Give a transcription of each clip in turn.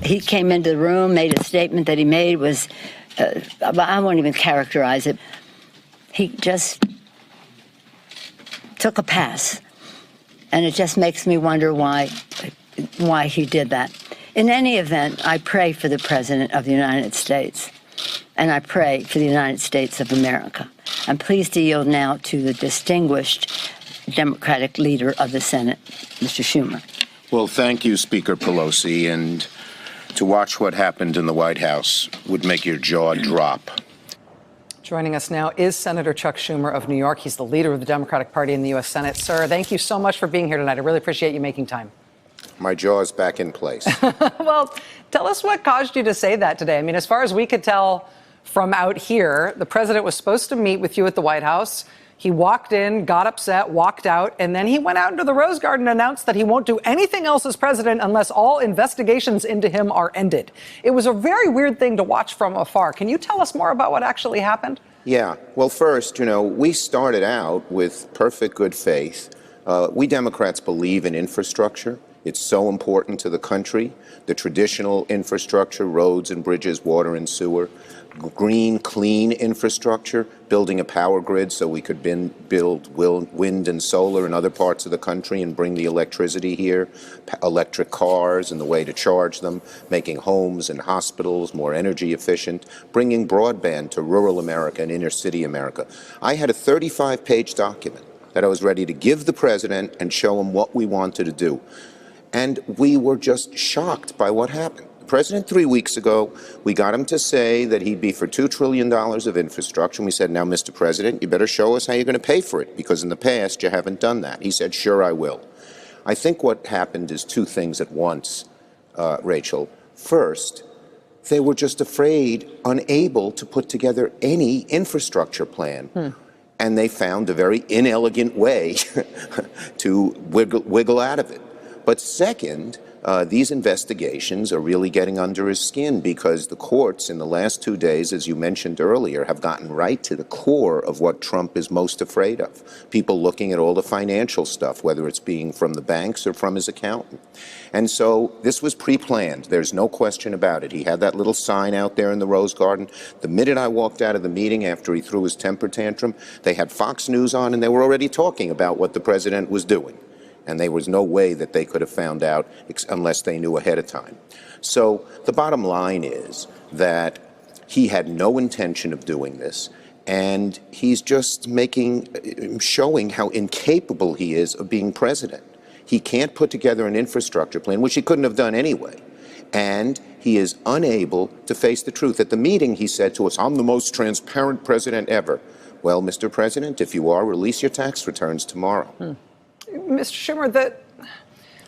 He came into the room, made a statement that he made was, I won't even characterize it. He just took a pass. And it just makes me wonder why he did that. In any event, I pray for the President of the United States, and I pray for the United States of America. I'm pleased to yield now to the distinguished Democratic leader of the Senate, Mr. Schumer. Well, thank you, Speaker Pelosi. And to watch what happened in the White House would make your jaw drop. Joining us now is Senator Chuck Schumer of New York. He's the leader of the Democratic Party in the U.S. Senate. Sir, thank you so much for being here tonight. I really appreciate you making time. My jaw is back in place. Well, tell us what caused you to say that today. I mean, as far as we could tell from out here, the president was supposed to meet with you at the White House. He walked in, got upset, walked out, and then he went out into the Rose Garden and announced that he won't do anything else as president unless all investigations into him are ended. It was a very weird thing to watch from afar. Can you tell us more about what actually happened? Yeah. Well, first, we started out with perfect good faith. We Democrats believe in infrastructure. It's so important to the country. The traditional infrastructure, roads and bridges, water and sewer, green, clean infrastructure, building a power grid so we could build wind and solar in other parts of the country and bring the electricity here, electric cars and the way to charge them, making homes and hospitals more energy efficient, bringing broadband to rural America and inner city America. I had a 35-page document that I was ready to give the president and show him what we wanted to do. And we were just shocked by what happened. The president 3 weeks ago, we got him to say that he'd be for $2 trillion of infrastructure. And we said, now, Mr. President, you better show us how you're going to pay for it, because in the past you haven't done that. He said, sure, I will. I think what happened is two things at once, Rachel. First, they were just afraid, unable to put together any infrastructure plan. And they found a very inelegant way to wiggle out of it. But second, these investigations are really getting under his skin, because the courts in the last 2 days, as you mentioned earlier, have gotten right to the core of what Trump is most afraid of. People looking at all the financial stuff, whether it's being from the banks or from his accountant. And so this was pre-planned. There's no question about it. He had that little sign out there in the Rose Garden. The minute I walked out of the meeting after he threw his temper tantrum, they had Fox News on, and they were already talking about what the president was doing. And there was no way that they could have found out unless they knew ahead of time. So the bottom line is that he had no intention of doing this, and he's just showing how incapable he is of being president. He can't put together an infrastructure plan, which he couldn't have done anyway. And he is unable to face the truth. At the meeting, he said to us, I'm the most transparent president ever. Well, Mr. President, if you are, release your tax returns tomorrow. Mr. Schumer,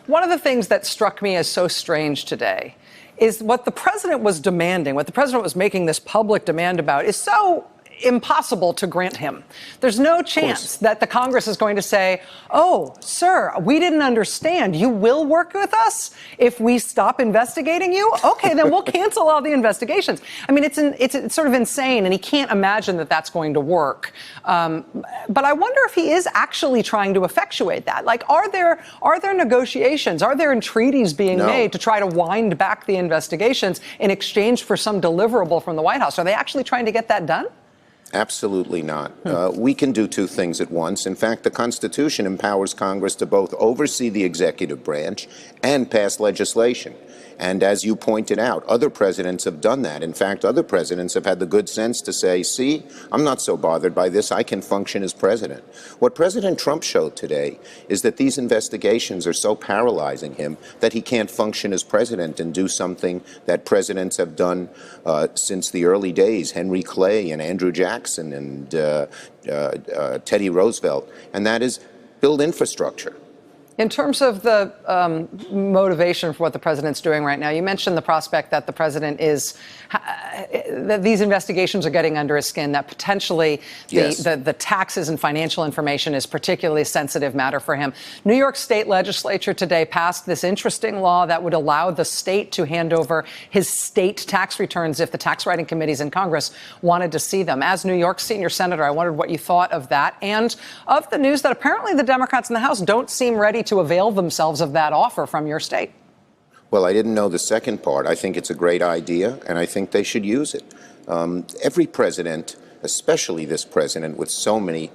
one of the things that struck me as so strange today is what the president was demanding, what the president was making this public demand about, is so impossible to grant him. There's no chance that the Congress is going to say, oh, sir, we didn't understand. You will work with us if we stop investigating you? Okay, then we'll cancel all the investigations. I mean, it's sort of insane, and he can't imagine that that's going to work. But I wonder if he is actually trying to effectuate that. Like, are there negotiations? Are there treaties being made to try to wind back the investigations in exchange for some deliverable from the White House? Are they actually trying to get that done? Absolutely not. We can do two things at once. In fact, the Constitution empowers Congress to both oversee the executive branch and pass legislation. And as you pointed out, other presidents have done that. In fact, other presidents have had the good sense to say, see, I'm not so bothered by this. I can function as president. What President Trump showed today is that these investigations are so paralyzing him that he can't function as president and do something that presidents have done since the early days, Henry Clay and Andrew Jackson and Teddy Roosevelt, and that is build infrastructure. In terms of the motivation for what the president's doing right now, you mentioned the prospect that the president that these investigations are getting under his skin, that potentially the taxes and financial information is particularly a sensitive matter for him. New York State legislature today passed this interesting law that would allow the state to hand over his state tax returns if the tax writing committees in Congress wanted to see them. As New York's senior senator, I wondered what you thought of that and of the news that apparently the Democrats in the House don't seem ready to avail themselves of that offer from your state. Well, I didn't know the second part. I think it's a great idea, and I think they should use it. Every president, especially this president with so many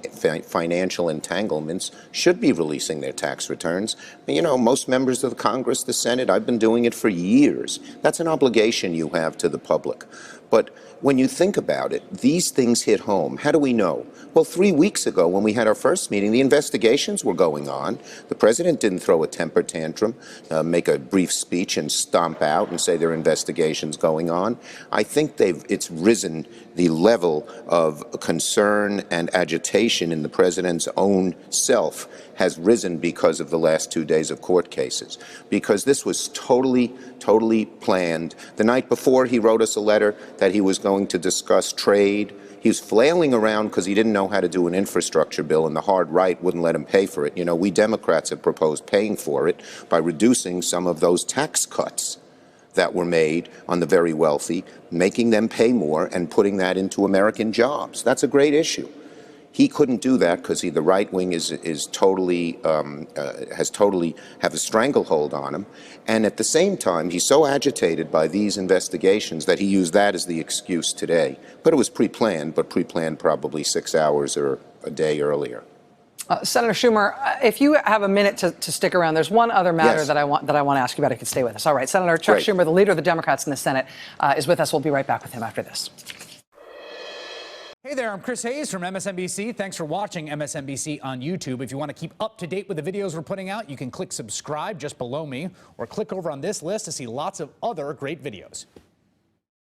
financial entanglements, should be releasing their tax returns. You know, most members of the Congress, the Senate, I've been doing it for years. That's an obligation you have to the public. But when you think about it, these things hit home. How do we know? Well, 3 weeks ago, when we had our first meeting, the investigations were going on. The president didn't throw a temper tantrum, make a brief speech and stomp out and say there are investigations going on. I think it's risen, the level of concern and agitation in the president's own self has risen because of the last 2 days of court cases, because this was totally planned. The night before, he wrote us a letter that he was going to discuss trade. He was flailing around because he didn't know how to do an infrastructure bill, and the hard right wouldn't let him pay for it. You know, we Democrats have proposed paying for it by reducing some of those tax cuts that were made on the very wealthy, making them pay more and putting that into American jobs. That's a great issue. He couldn't do that because the right wing has totally have a stranglehold on him. And at the same time, he's so agitated by these investigations that he used that as the excuse today. But it was pre-planned, but pre-planned probably 6 hours or a day earlier. Senator Schumer, if you have a minute to stick around, there's one other matter Yes. that I want to ask you about. If you could stay with us. All right, Senator Chuck Great. Schumer, the leader of the Democrats in the Senate, is with us. We'll be right back with him after this. Hey there, I'm Chris Hayes from MSNBC. Thanks for watching MSNBC on YouTube. If you want to keep up to date with the videos we're putting out, you can click subscribe just below me or click over on this list to see lots of other great videos.